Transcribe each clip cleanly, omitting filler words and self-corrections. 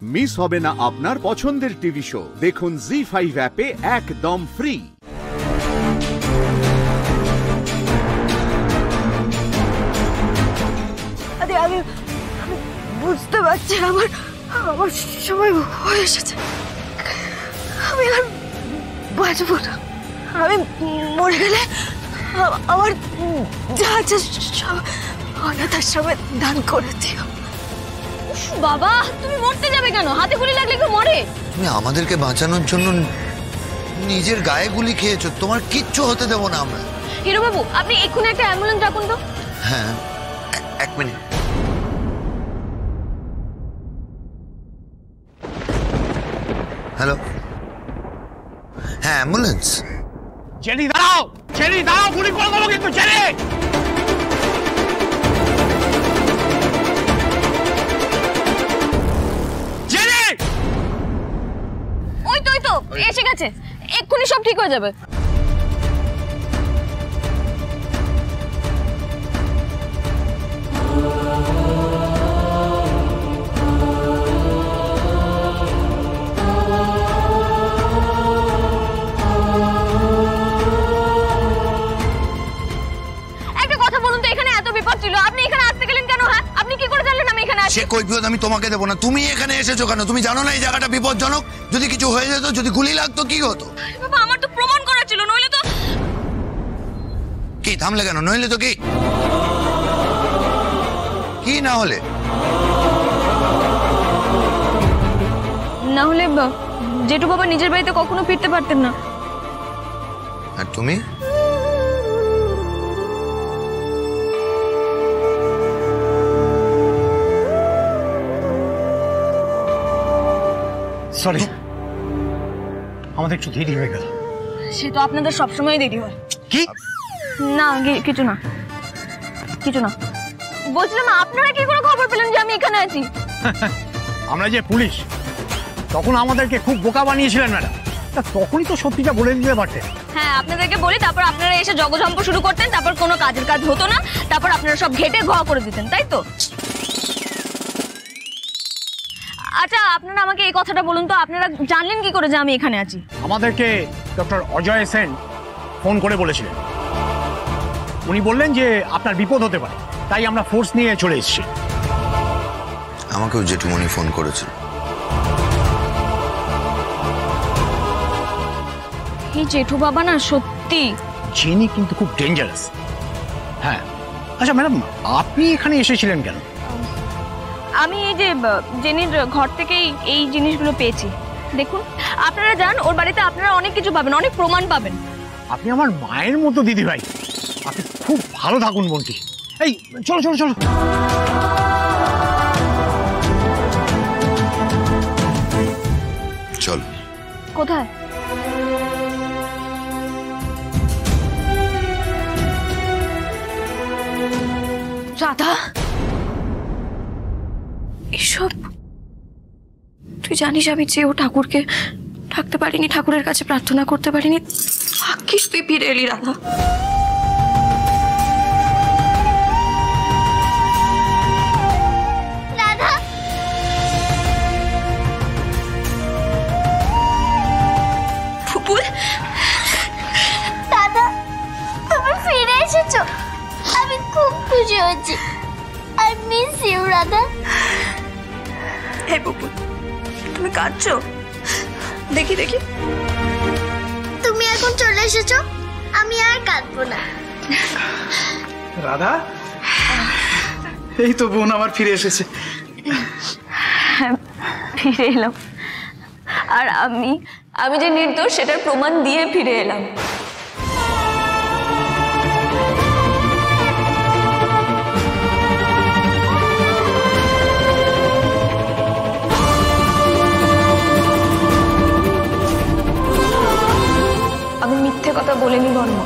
Miss হবে না আপনার পছন্দের টিভি শো। দেখুন জি5 অ্যাপে একদম ফ্রি। আমি বুঝতে পারছি আমার সময় হয়ে এসেছে। আমি আর বাঁচবো না। আমি মরে গেলে আমার যা আছে সব অনাথ আশ্রমে দান করে দিও। বাবা, তুমি মরতে যাবে কেন? হাতে গুলি লাগলে কেউ মরে? তুমি আমাদেরকে বাঁচানোর জন্য নিজের গায়ে গুলি খেয়েছো। তোমার কিচ্ছু হতে দেবো না আমরা। হিরো বাবু, আপনি এক্ষুনি একটা অ্যাম্বুলেন্স ডাকুন তো। হ্যাঁ, এক মিনিট। হ্যালো, হ্যাঁ অ্যাম্বুলেন্স। জেনি দাঁড়াও, জেনি দাঁড়াও, গুলি করে দেবো কিন্তু। Jenny, jenny! ওই তো এসে গেছে। এক্ষুনি সব ঠিক হয়ে যাবে। সে কৈফিয়ত আমি তোমাকে দেবো না। তুমি এখানে এসেছো কেন? তুমি জানো না এই জায়গাটা বিপজ্জনক? যদি কিছু হয়ে যেত, যদি গুলি লাগতো, কি হতো? বাবা, আমার তো প্রমাণ করা ছিল, নইলে তো। কি থামলে কেন? নইলে তো কি কি না হলে জেঠু বাবা নিজের বাড়িতে কখনো ফিরতে পারতেন না। আর তুমি? সরি, আমাদের একটু দেরি হয়ে গেল। সে তো আপনাদের সবসময় দেরি হয়। কি? না, কিছু না। বলছিলাম, আপনারা কি করে খবর পেলেন যে আমি এখানে আছি? আমরা যে পুলিশ, তখন আমাদেরকে খুব বোকা বানিয়েছিলেন ম্যাডাম। তখনই তো সত্যিটা বলে দিতে পারতেন। হ্যাঁ, আপনাদেরকে বলি, তারপর আপনারা এসে জগজম্প শুরু করতেন, তারপর কোনো কাজের কাজ হতো না, তারপর আপনারা সব ঘেটে ঘ করে দিতেন, তাই তো? আচ্ছা, আপনারা আমাকে এই কথাটা বলুন তো, আপনারা জানলেন কি করে যে আমি এখানে আছি? আমাদেরকে ডক্টর অজয় সেন ফোন করে বলেছিলেন। উনি বললেন যে আপনার বিপদ হতে পারে, তাই আমরা ফোর্স নিয়ে চলে এসেছি। আমাকেও জেঠুমনি ফোন করেছে। এই জেঠু বাবা না সত্যি জেনি কিন্তু খুব ডেঞ্জারাস। হ্যাঁ, আচ্ছা ম্যাডাম, আপনি এখানে এসেছিলেন কেন? আমি এই যে জেনির ঘর থেকেই এই জিনিসগুলো পেয়েছি। দেখুন, আপনারা যান ওর বাড়িতে, আপনারা অনেক কিছু পাবেন, অনেক প্রমাণ পাবেন। আপনি আমার মায়ের মতো দিদি ভাই। আপনি খুব ভালো থাকুন বন্টি। এই চলো চলো চলো। চল। কোথায়? রাধা, এসব তুই জানিস আমি চেয়েও ঠাকুরকে ডাকতে পারিনি, ঠাকুরের কাছে প্রার্থনা করতে পারিনি। ভাগ্যিস তুই ফিরে এলি রাধা। রাধা, ফুপুল, দাদা, তুমি ফিরে এসেছো, আমি খুব খুশি হয়েছি। I miss you Radha. হে ফুপুল, তুমি কাঁদছো? দেখি দেখি। তুমি এখন চলে এসেছো, আমি আর কাঁদবো না। রাধা, এই তো বোন আমার ফিরে এসেছে। ফিরে এলাম, আর আমি যে নির্দোষ সেটার প্রমাণ দিয়ে ফিরে এলাম। আমি মিথ্যে কথা বলিনি বর্মা।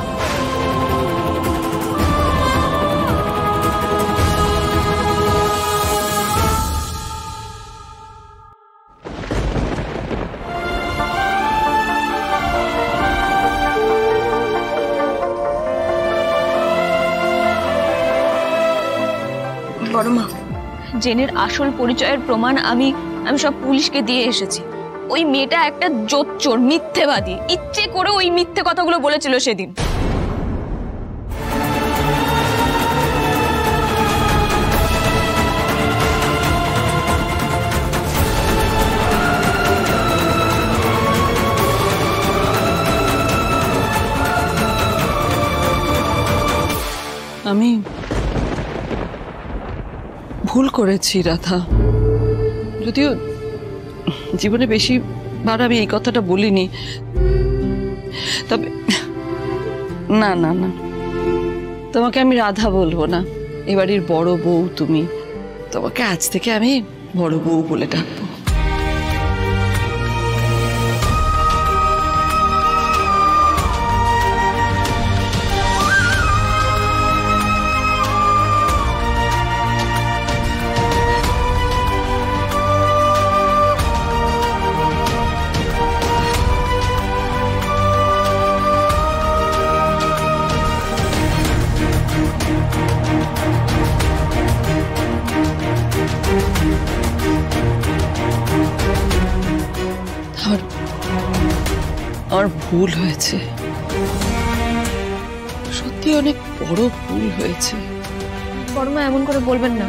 বড়মা, জেনের আসল পরিচয়ের প্রমাণ আমি আমি সব পুলিশকে দিয়ে এসেছি। ওই মেয়েটা একটা জোচ্চোর, মিথ্যেবাদী, ইচ্ছে করে ওই মিথ্যে কথাগুলো বলেছিল সেদিন। আমি ভুল করেছি রাধা, যদিও জীবনে বেশিবার আমি এই কথাটা বলিনি, তবে না না না, তোমাকে আমি রাধা বলবো না, এ বাড়ির বড় বউ তুমি, তোমাকে আজ থেকে আমি বড় বউ বলে ডাকবো। আমার ভুল হয়েছে, সত্যি অনেক বড় ভুল হয়েছে। বড়মা এমন করে বলবেন না,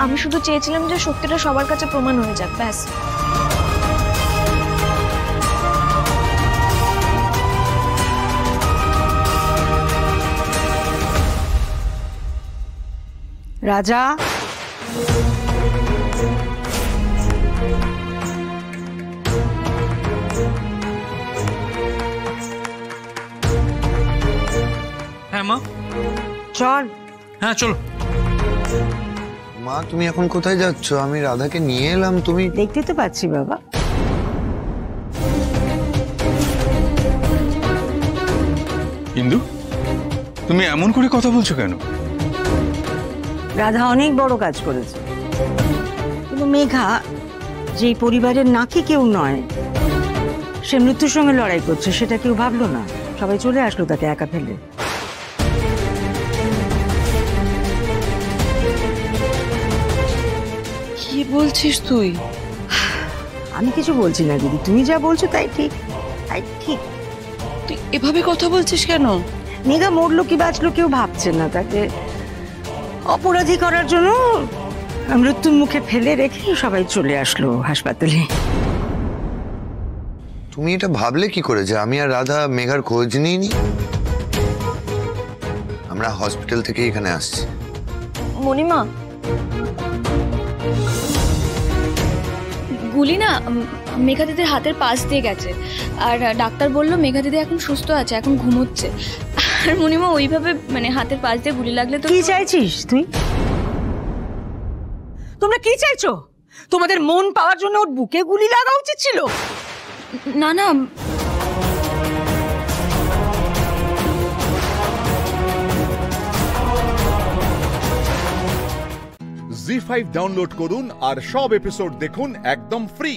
আমি শুধু চেয়েছিলাম যে সত্যিটা সবার কাছে প্রমাণ হয়ে যাক, ব্যাস। রাজা, হ্যাঁ মা, চল। হ্যাঁ চলো। মা তুমি এখন কোথায় যাচ্ছ? আমি রাধাকে নিয়ে এলাম, তুমি দেখতে তো পাচ্ছি বাবা। ইন্দু, তুমি এমন করে কথা বলছো কেন? রাধা অনেক বড় কাজ করেছে, কিন্তু মেঘা যেই পরিবারের নাকি কেউ নয়, সে মৃত্যুর সঙ্গে লড়াই করছে, সেটা কেউ ভাবলো না। সবাই চলে আসলো তাকে একা ফেলে। কি বলছিস তুই? আমি কিছু বলছি না দিদি, তুমি যা বলছো তাই ঠিক, তাই ঠিক। তুই এভাবে কথা বলছিস কেন? মেঘা মরলো কি বাঁচলো কেউ ভাবছে না, তাকে অপরাধী করার জন্য মৃত্যুর মুখে ফেলে রেখে সবাই চলে আসলো হাসপাতালে। তুমি এটা ভাবলে কি করে যে আমি আর রাধা মেঘার খোঁজ নিইনি? আমরা হসপিটাল থেকে এখানে আসছি। মণিমা, গুলি না মেঘা দিদির হাতের পাশ দিয়ে গেছে, আর ডাক্তার বলল মেঘা দিদি এখন সুস্থ আছে, এখন ঘুমোচ্ছে। আর মণিমা ওইভাবে মানে হাতের পাশ দিয়ে গুলি লাগলে তো। কি চাইছিস তুই? তোমরা কি চাইছো? তোমাদের মন পাওয়ার জন্য ওর বুকে গুলি লাগা উচিত ছিল। না না, জি5 ডাউনলোড করুন আর সব এপিসোড দেখুন একদম ফ্রি।